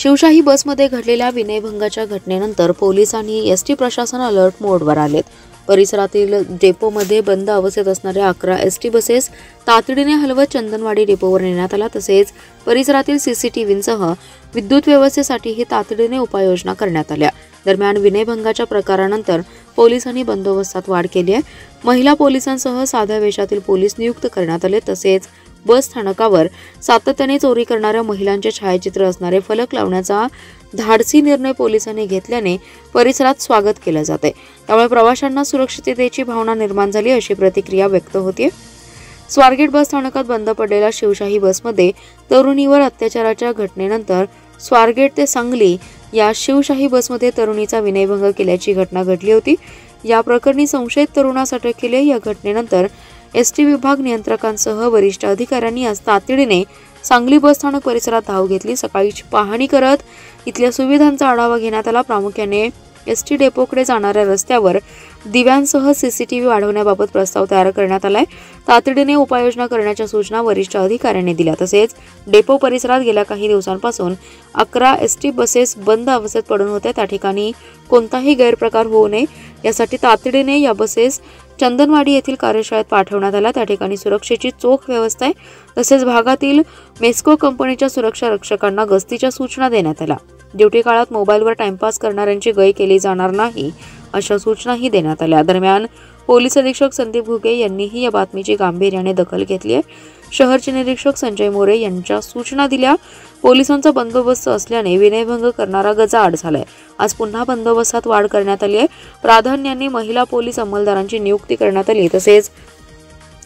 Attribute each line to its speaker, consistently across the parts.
Speaker 1: शिवशाही बसमध्ये घडलेल्या विनयभंगाच्या घटनेनंतर पोलीस आणि एसटी प्रशासन अलर्ट मोडवर आलेत। परिसरातील डेपोमध्ये बंद अवस्थेत असणाऱ्या 11 एसटी बसेस तातडीने हलवत चंदनवाडी डेपोवर नेण्यात आला। तसेच परिसरातील सीसीटीव्हींसह विद्युत व्यवस्थेसाठीही तातडीने उपाययोजना करण्यात आल्या। दरम्यान विनयभंगाच्या प्रकारानंतर पोलिसांनी बंदोबस्तात वाढ केली आहे। महिला पोलिसांसह साध्या वेशातील पोलीस नियुक्त करण्यात आले। तसेच बस स्थानकावर सातत्याने चोरी करणाऱ्या महिलांचे छायाचित्र असणारे फलक लावण्याचा धाडसी निर्णय पोलिसांनी घेतल्याने परिसरात स्वागत केले जाते। त्यामुळे प्रवाशांना सुरक्षिततेची भावना निर्माण झाली अशी प्रतिक्रिया व्यक्त होते। स्वारगेट बस स्थानकात बंद पडलेल्या शिवशाही बसमध्ये तरुणीवर अत्याचाराच्या घटनेनंतर स्वारगेट ते सांगली या शिवशाही बसमध्ये तरुणीचा विनयभंग केल्याची घटना घडली होती। या प्रकरणी संशयित तरुणास अटक केली। या घटनेनंतर एसटी विभाग नियंत्रकांसह वरिष्ठ अधिकाऱ्यांनी आज तातडीने सांगली बस स्थानक परिसरात धाव घेतली। सकाळीच पाहणी करत इथल्या सुविधांचा आढावा घेण्यात आला। प्रामुख्याने एसटी डेपोकडे जाणाऱ्या रस्त्यावर दिव्यांसह सीसीटीव्ही वाढवण्याबाबत प्रस्ताव तयार करण्यात आलाय। तातडीने उपाययोजना करण्याच्या सूचना वरिष्ठ अधिकाऱ्यांनी दिल्या। तसेच डेपो परिसरात गेल्या काही दिवसांपासून 11 एसटी बसेस बंद अवस्थेत पडून होत्या। त्या ठिकाणी कोणताही गैरप्रकार होऊ नये यासाठी तातडीने या बसेस चंदनवाडी येथील कार्यशाळेत पाठवण्यात आल्या। त्या ठिकाणी सुरक्षेची चोख व्यवस्था आहे। तसेच भागातील मेस्को कंपनीच्या सुरक्षा रक्षकांना गस्तीच्या सूचना देण्यात आल्या। ड्युटी काळात मोबाईलवर टाइमपास करणाऱ्यांची गय केली जाणार नाही अशा सूचनाही देण्यात आल्या। दरम्यान पोलीस अधीक्षक संदीप घुगे यांनीही या बातमीची गांभीर्याने दखल घेतली आहे। शहरचे निरीक्षक संजय मोरे यांच्या सूचना दिल्या। पोलिसांचा बंदोबस्त असल्याने विनयभंग करणारा गजाआड झालाय। आज पुन्हा बंदोबस्तात वाढ करण्यात आली आहे। प्राधान्याने महिला पोलीस अंमलदारांची नियुक्ती करण्यात आली। तसेच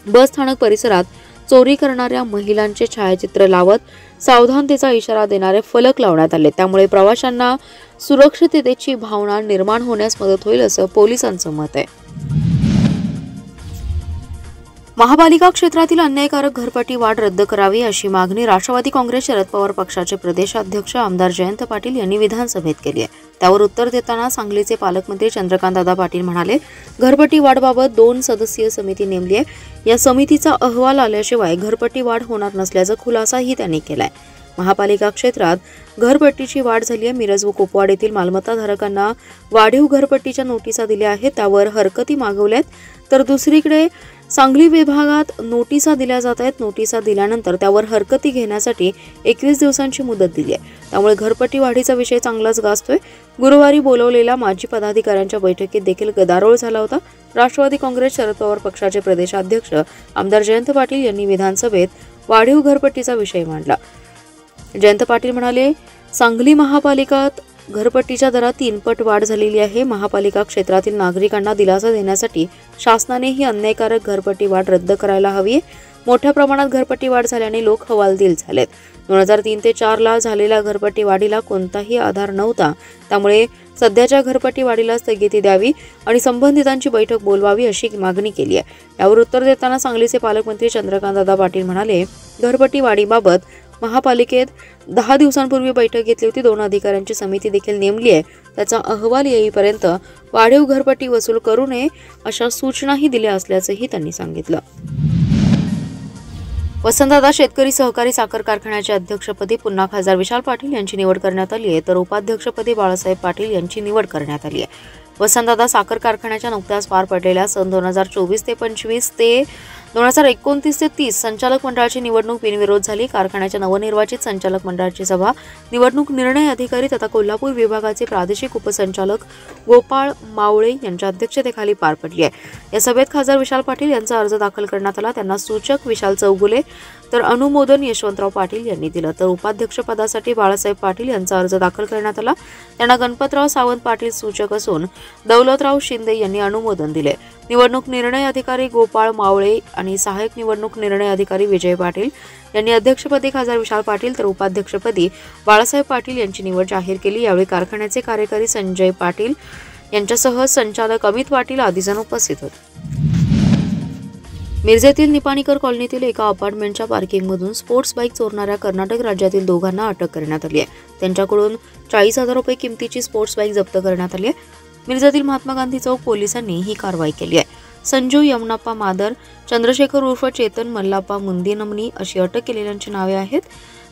Speaker 1: बस स्थानक परिसरात चोरी करणाऱ्या महिलांचे छायाचित्र लावत सावधानतेचा इशारा देणारे फलक लावण्यात आले। त्यामुळे प्रवाशांना सुरक्षिततेची भावना निर्माण होण्यास मदत होईल असं पोलिसांचं मत आहे। महापालिका क्षेत्रातील अन्यायकारक घरपट्टी वाढ रद्द करावी अशी मागणी राष्ट्रवादी काँग्रेस शरद पवार पक्षाचे प्रदेशाध्यक्ष आमदार जयंत पाटील यांनी विधानसभेत केली आहे। त्यावर उत्तर देताना सांगलीचे पालकमंत्री चंद्रकांतदादा पाटील म्हणाले, घरपट्टी वाढबाबत 2 सदस्यीय समिती नेमली आहे। या समितीचा अहवाल आल्याशिवाय घरपट्टी वाढ होणार नसल्याचा खुलासाही त्यांनी केलाय। महापालिका क्षेत्रात घरपट्टीची वाढ झाली आहे। मिरज व कोपवाड येथील मालमत्ताधारकांना वाढीव घरपट्टीच्या नोटिसा दिल्या आहेत, त्यावर हरकती मागवल्यात। तर दुसरीकडे सांगली विभागात नोटिसा दिल्या जात आहेत। नोटिसा दिल्यानंतर त्यावर हरकती घेण्यासाठी 21 दिवसांची मुदत दिली आहे। त्यामुळे घरपट्टी वाढीचा विषय चांगलाच गाजतोय। गुरुवारी बोलवलेल्या माजी पदाधिकाऱ्यांच्या बैठकीत देखील गदारोळ झाला होता। राष्ट्रवादी काँग्रेस शरद पवार पक्षाचे प्रदेशाध्यक्ष आमदार जयंत पाटील यांनी विधानसभेत वाढीव घरपट्टीचा विषय मांडला। जयंत पाटील म्हणाले, सांगली महापालिकात घरपट्टीच्या दरात 3 पट वाढ झालेली आहे। महापालिका क्षेत्रातील नागरिकांना दिलासा देण्यासाठी शासनाने ही अन्यायकारक घरपट्टी वाढ रद्द करायला हवी आहे। मोठ्या प्रमाणात घरपट्टी वाढ झाल्याने लोक हवालदिल झालेत। 2003 ते 4 ला झालेल्या घरपट्टी वाढीला कोणताही आधार नव्हता। त्यामुळे सध्याच्या घरपट्टी वाढीला स्थगिती द्यावी आणि संबंधितांची बैठक बोलवावी अशी मागणी केली आहे। यावर उत्तर देताना सांगलीचे पालकमंत्री चंद्रकांतदादा पाटील म्हणाले, घरपट्टी वाढीबाबत महापालिकेत 10 दिवसांपूर्वी बैठक घेतली होती। 2 अधिकाऱ्यांची समिती देखील नेमली आहे। त्याचा अहवाल येईपर्यंत वाढीव घरपट्टी वसूल करू नये अशा सूचनाही दिल्या असल्याचंही त्यांनी सांगितलं। वसंतदादा शेतकरी सहकारी साखर कारखान्याच्या अध्यक्षपदी पुन्हा खासदार विशाल पाटील यांची निवड करण्यात आली आहे, तर उपाध्यक्षपदी बाळासाहेब पाटील यांची निवड करण्यात आली आहे। वसंतदादा साखर कारखान्याच्या नुकत्याच पार पडलेल्या सन 2024 ते 25 ते 2029 ते 30 संचालक मंडळाची निवडणूक बिनविरोध झाली। कारखान्याच्या नवनिर्वाचित संचालक मंडळाची सभा निवडणूक निर्णय अधिकारी तथा कोल्हापूर विभागाचे प्रादेशिक उपसंचालक गोपाळ मावळे यांच्या अध्यक्षतेखाली पार पडली आहे। या सभेत खासदार विशाल पाटील यांचा अर्ज दाखल करण्यात आला। त्यांना सूचक विशाल चौगुले तर अनुमोदन यशवंतराव पाटील यांनी दिलं। तर उपाध्यक्षपदासाठी बाळासाहेब पाटील यांचा अर्ज दाखल करण्यात आला। त्यांना गणपतराव सावंत पाटील सूचक असून दौलतराव शिंदे यांनी अनुमोदन दिले। निवडणूक निर्णय अधिकारी गोपाळ मावळे आणि सहाय्यक निवडणूक निर्णय अधिकारी विजय पाटील यांनी अध्यक्षपदी खासदार विशाल पाटील तर उपाध्यक्षपदी बाळासाहेब पाटील यांची निवड जाहीर केली। यावेळी कारखान्याचे कार्यकारी संजय पाटील यांच्यासह संचालक अमित पाटील आदी जण उपस्थित होते। मिरजेतील निपाणीकर कॉलनीतील एका अपार्टमेंटच्या पार्किंगमधून स्पोर्ट्स बाईक चोरणाऱ्या कर्नाटक राज्यातील दोघांना अटक करण्यात आली आहे। त्यांच्याकडून 40,000 रुपये किमतीची स्पोर्ट्स बाईक जप्त करण्यात आली आहे। मिरजेतील महात्मा गांधी चौक पोलिसांनी ही कारवाई केली आहे। संजू यमनाप्पा मादर, चंद्रशेखर उर्फ चेतन मल्लाप्पा मुंदीनमनी अशी अटक केलेल्यांची नावे आहेत।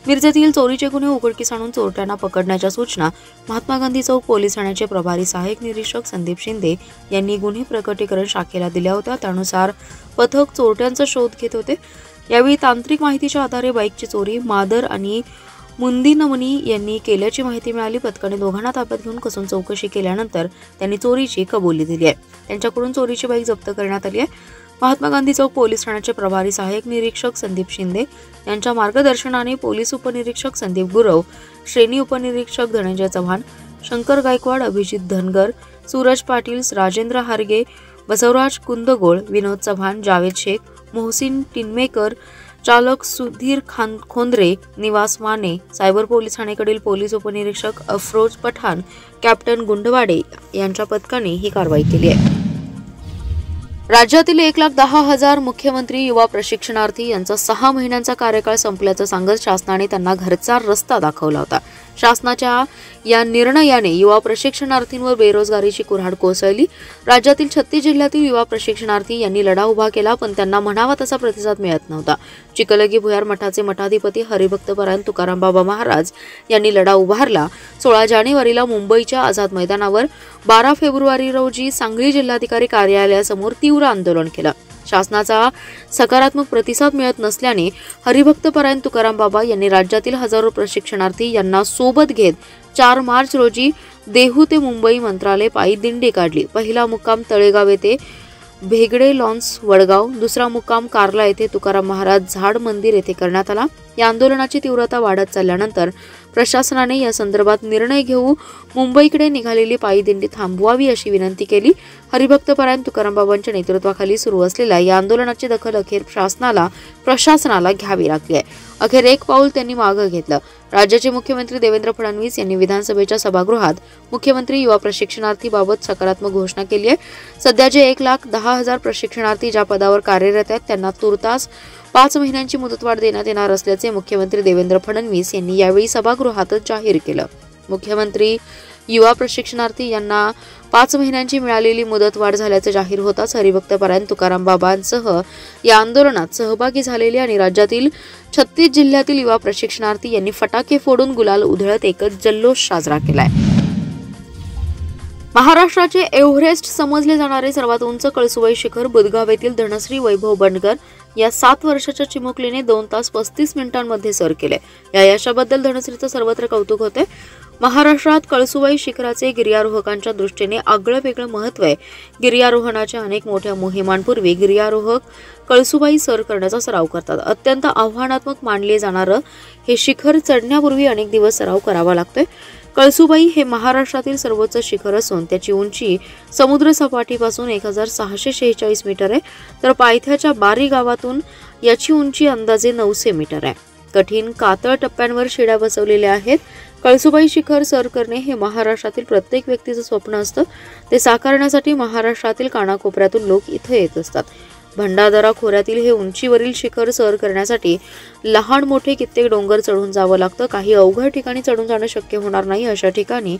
Speaker 1: मिरजेतील चोरीचे गुन्हे उघडकीस आणून चोरट्यांना पकडण्याच्या सूचना महात्मा गांधी चौक पोलीस ठाण्याचे प्रभारी सहाय्यक निरीक्षक संदीप शिंदे यांनी गुन्हे प्रकटीकरण शाखेला दिल्या होत्या। त्यानुसार पथक चोरट्यांचा शोध घेत होते। यावेळी तांत्रिक माहितीच्या आधारे बाईकची चोरी मादर आणि मुंदीनमनी यांनी केल्याची माहिती मिळाली। पथकाने दोघांना ताब्यात घेऊन कसून चौकशी केल्यानंतर त्यांनी चोरीची कबुली दिली आहे। त्यांच्याकडून चोरीची बाईक जप्त करण्यात आली आहे। महात्मा गांधी चौक पोलीस ठाण्याचे प्रभारी सहाय्यक निरीक्षक संदीप शिंदे यांच्या मार्गदर्शनाने पोलीस उपनिरीक्षक संदीप गुरव, श्रेणी उपनिरीक्षक धनंजय चव्हाण, शंकर गायकवाड, अभिजित धनगर, सूरज पाटील, राजेंद्र हारगे, बसवराज कुंदगोळ, विनोद चव्हाण, जावेद शेख, मोहसिन टिनमेकर, चालक सुधीर खोंद्रे, निवास माने, सायबर पोलीस ठाणेकडील पोलीस उपनिरीक्षक अफरोज पठाण, कॅप्टन गुंडवाडे यांच्या पथकाने ही कारवाई केली आहे। राज्यातील 1,10,000 मुख्यमंत्री युवा प्रशिक्षणार्थी यांचा 6 महिन्यांचा कार्यकाळ संपल्याचं सांगत शासनाने त्यांना घरचा रस्ता दाखवला होता। शासनाच्या या निर्णयाने युवा प्रशिक्षणार्थींवर बेरोजगारीची कुऱ्हाड कोसळली। राज्यातील 36 जिल्ह्यातील युवा प्रशिक्षणार्थी यांनी लढा उभा केला, पण त्यांना म्हणावा तसा प्रतिसाद मिळत नव्हता। चिखलगी भुयार मठाचे मठाधिपती हरिभक्तपरायण तुकाराम बाबा महाराज यांनी लढा उभारला। 16 जानेवारीला मुंबईच्या आझाद मैदानावर, 12 फेब्रुवारी रोजी सांगली जिल्हाधिकारी कार्यालयासमोर तीव्र आंदोलन केलं। शासनाचा सकारात्मक प्रतिसाद मिळत नसल्याने हरिभक्तपरायण तुकाराम बाबा यांनी राज्यातील हजारो प्रशिक्षणार्थी यांना सोबत घेत 4 मार्च रोजी देहू ते मुंबई मंत्रालय पायी दिंडी काढली। पहिला मुक्काम तळेगाव येथे भेगडे लॉन्स वडगाव, दुसरा मुक्काम कार्ला येथे तुकाराम महाराज झाड मंदिर येथे करण्यात आला। या आंदोलनाची तीव्रता वाढत चालल्यानंतर प्रशासनाने या संदर्भात निर्णय घेऊन मुंबईकडे निघालेली पायी दिंडी थांबवावी अशी विनंती केली। हरिभक्तपरायण तुकाराम बाबांच्या नेतृत्वाखाली सुरू असलेल्या या आंदोलनाची दखल अखेर प्रशासनाला घ्यावी लागली आहे। अखेर एक पाऊल त्यांनी मागे घेतलं। राज्याचे मुख्यमंत्री देवेंद्र फडणवीस यांनी विधानसभेच्या सभागृहात मुख्यमंत्री युवा प्रशिक्षणार्थीबाबत सकारात्मक घोषणा केली आहे। सध्या जे 1,10,000 प्रशिक्षणार्थी ज्या पदावर कार्यरत आहेत त्यांना तुर्तास 5 महिन्यांची मुदतवाढ देण्यात येणार असल्याचे मुख्यमंत्री देवेंद्र फडणवीस यांनी यावेळी सभागृहातच जाहीर केलं। मुख्यमंत्री युवा प्रशिक्षणार्थी यांना 5 महिन्यांची मिळालेली मुदतवाढ झाल्याचे जाहीर होताच हरिभक्तपरायण तुकाराम बाबांसह या आंदोलनात सहभागी झालेले आणि राज्यातील 36 जिल्ह्यातील युवा प्रशिक्षणार्थी यांनी फटाके फोडून गुलाल उधळत एकच जल्लोष साजरा केलाय। महाराष्ट्राचे एव्हरेस्ट समजले जाणारे सर्वात उंच कळसुबाई शिखर बुधगाव येथील धनश्री वैभव बंडकर या 7 वर्षाच्या चिमुकलीने 2 तास 35 मिनिटांमध्ये सर केले। या यशाबद्दल धनश्रीचं सर्वत्र कौतुक होते। महाराष्ट्रात कळसुबाई शिखराचे गिर्यारोहकांच्या दृष्टीने आगळं-वेगळं महत्त्व आहे। गिर्यारोहणाच्या अनेक मोठ्या मोहिमांपूर्वी गिर्यारोहक कळसुबाई सर करण्याचा सराव करतात। अत्यंत आव्हानात्मक मानले जाणारं हे शिखर चढण्यापूर्वी अनेक दिवस सराव करावा लागतोय। कळसुबाई हे महाराष्ट्रातील सर्वोच्च शिखर असून त्याची उंची समुद्र सपाटीपासून 1,646 मीटर आहे, तर पायथ्याच्या बारी गावातून याची उंची अंदाजे 900 मीटर आहे। कठीण कातळ टप्प्यांवर शिड्या बसवलेल्या आहेत। कळसुबाई शिखर सर करणे हे महाराष्ट्रातील प्रत्येक व्यक्तीचं स्वप्न असतं। ते साकारण्यासाठी महाराष्ट्रातील कानाकोपऱ्यातून लोक इथे येत असतात। भंडारदरा खोऱ्यातील हे उंचीवरील शिखर सर करण्यासाठी लहान मोठे कित्येक डोंगर चढून जावं लागतं। काही अवघड ठिकाणी चढून जाणं शक्य होणार नाही अशा ठिकाणी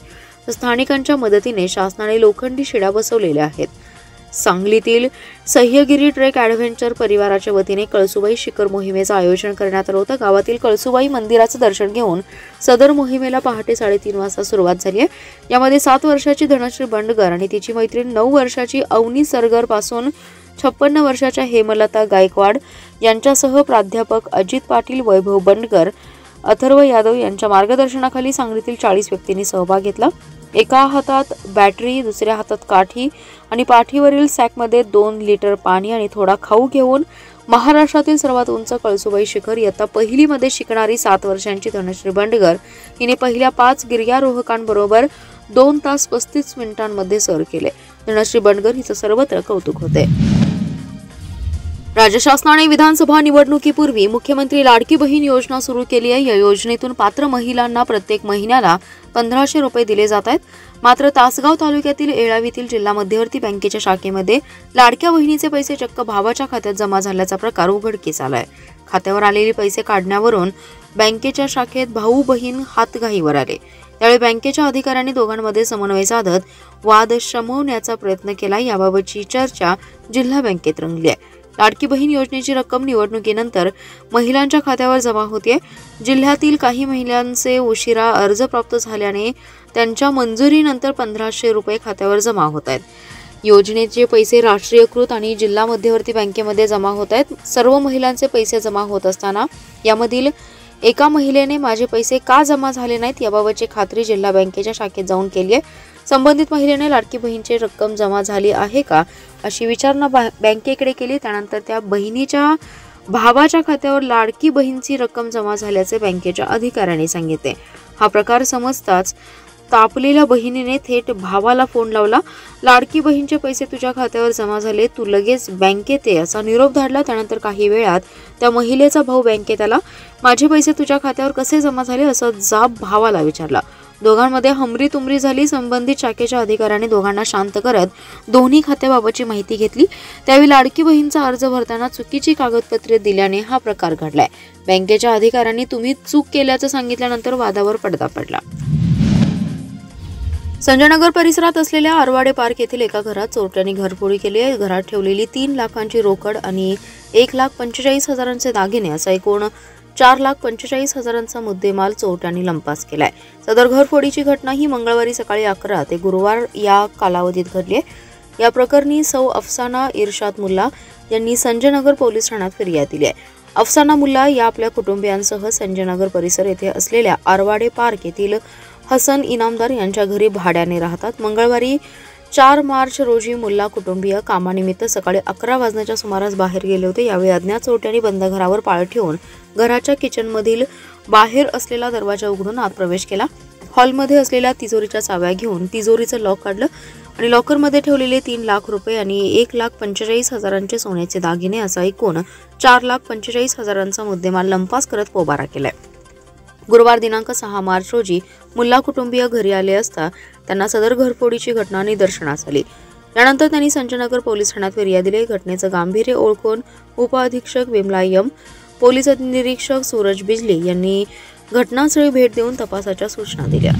Speaker 1: स्थानिकांच्या मदतीने शासनाने लोखंडी शिड्या बसवलेल्या आहेत। सांगलीतील सह्यागिरी ट्रेक ॲडव्हेंचर परिवाराच्या वतीने कळसुबाई शिखर मोहिमेचं आयोजन करण्यात आलं होतं। गावातील कळसुबाई मंदिराचं दर्शन घेऊन सदर मोहिमेला पहाटे 3:30 वाजता सुरुवात झाली आहे। यामध्ये 7 वर्षाची धनश्री बंडगर आणि तिची मैत्रीण 9 वर्षाची अवनी सरगर पासून 56 वर्षाच्या हेमलता गायकवाड यांच्यासह प्राध्यापक अजित पाटील, वैभव बंडकर, अथर्व यादव यांच्या मार्गदर्शनाखाली सांगलीतील 40 व्यक्तींनी सहभाग घेतला। एका हातात बॅटरी, दुसऱ्या हातात काठी आणि पाठीवरील सॅकमध्ये 2 लिटर पाणी आणि थोडा खाऊ घेऊन महाराष्ट्रातील सर्वात उंच कळसुबाई शिखर इयत्ता पहिलीमध्ये शिकणारी 7 वर्षांची धनश्री बंडगर हिने पहिल्या 5 गिर्यारोहकांबरोबर 2 तास 35 मिनिटांमध्ये सर केले। धनश्री बंडगर हिचं सर्वत्र कौतुक होते। राज्य शासनाने विधानसभा निवडणुकीपूर्वी मुख्यमंत्री लाडकी बहीण योजना सुरू केली आहे। या योजनेतून पात्र महिलांना प्रत्येक महिन्याला 1500 रुपये दिले जात आहेत। मात्र तासगाव तालुक्यातील येळावीतील जिल्हा मध्यवर्ती बँकेच्या शाखेमध्ये लाडक्या बहिणीचे पैसे चक्क भावाच्या खात्यात जमा झाल्याचा प्रकार उघडकीस आलाय। खात्यावर आलेले पैसे काढण्यावरून बँकेच्या शाखेत भाऊ बहीण हातघाईवर आले। त्यावेळी बँकेच्या अधिकाऱ्यांनी दोघांमध्ये समन्वय साधत वाद शमवण्याचा प्रयत्न केला। याबाबतची चर्चा जिल्हा बँकेत रंगली आहे। लाडकी बहीण योजनेची रक्कम निवडणुकीनंतर महिलांच्या खात्यावर जमा होते। जिल्ह्यातील काही महिलांचे उशिरा अर्ज प्राप्त झाल्याने त्यांच्या मंजुरीनंतर 1500 रुपये खात्यावर जमा होत आहेत। योजनेचे पैसे राष्ट्रीयकृत आणि जिल्हा मध्यवर्ती बँकेमध्ये जमा होत आहेत। सर्व महिलांचे पैसे जमा होत असताना यामधील एका महिलेने माझे पैसे का जमा झाले नाहीत याबाबतची खात्री जिल्हा बँकेच्या शाखेत जाऊन केली आहे। संबंधित महिलेने लाडकी बहीणची रक्कम जमा झाली आहे का अशी विचारणा बँकेकडे केली। त्यानंतर त्या बहिणीच्या भावाच्या खात्यावर लाडकी बहीणची रक्कम जमा झाल्याचे बँकेच्या अधिकाऱ्यांनी सांगितले। हा प्रकार समजताच तापलेल्या बहिणीने थेट भावाला फोन लावला। लाडकी बहीणचे पैसे तुझ्या खात्यावर जमा झाले, तू लगेच बँकेत ये असा निरोप धाडला। त्यानंतर काही वेळात त्या महिलेचा भाऊ बँकेत आला। माझे पैसे तुझ्या खात्यावर कसे जमा झाले असा जाब भावाला विचारला। दोघांमध्ये हमरी-तुमरी झाली। संबंधित शाखेच्या अधिकाऱ्यांनी दोघांना शांत करत दोन्ही खात्याबाबतची माहिती घेतली। त्यावेळी लाडकी बहीणचा अर्ज भरताना चुकीची कागदपत्रे दिल्याने हा प्रकार घडलाय। बँकेच्या अधिकाऱ्यांनी तुम्ही चूक केल्याचं सांगितल्यानंतर वादावर पडदा पडला। संजयनगर परिसरात असलेल्या आरवाडे पार्क येथील एका घरात चोरट्यांनी घरफोडी केली आहे। घरात ठेवलेली 3 लाखांची रोकड आणि 1,45,000चे दागिने असा एकूण 4,45,000चा मुद्देमाल चोरट्यांनी लंपास केलाय। सदर घरफोडीची घटना ही मंगळवारी सकाळी 11 ते गुरुवार या कालावधीत घडली आहे। या प्रकरणी सौ अफसाना इर्शाद मुल्ला यांनी संजयनगर पोलीस ठाण्यात फिर्याद दिली आहे। अफसाना मुल्ला या आपल्या कुटुंबियांसह संजयनगर परिसर येथे असलेल्या आरवाडे पार्क येथील हसन इनामदार यांच्या घरी भाड्याने राहतात। मंगळवारी 4 मार्च रोजी मुल्ला कुटुंबीय कामानिमित्त सकाळी 11 वाजण्याच्या सुमारास बाहेर गेले होते। यावेळी अज्ञात चोरट्यांनी बंद घरावर पाळ ठेवून घराच्या किचनमधील बाहेर असलेला दरवाजा उघडून आत प्रवेश केला। हॉलमध्ये असलेल्या तिजोरीच्या चाव्या घेऊन तिजोरीचं लॉक काढलं आणि लॉकरमध्ये ठेवलेले 3 लाख रुपये आणि 1,45,000चे सोन्याचे दागिने असा एकूण 4,45,000चा मुद्देमाल लंपास करत पोबारा केलाय। गुरुवार दिनांक 6 मार्च रोजी मुल्ला कुटुंबीय घरी आले असता त्यांना सदर घरफोडीची घटना निदर्शनास आली। यानंतर त्यांनी संजयनगर पोलीस ठाण्यात फिर्याद दिली। घटनेचं गांभीर्य ओळखून उपअधीक्षक विमला यम, पोलीस निरीक्षक सूरज बिजली यांनी घटनास्थळी भेट देऊन तपासाच्या सूचना दिल्या।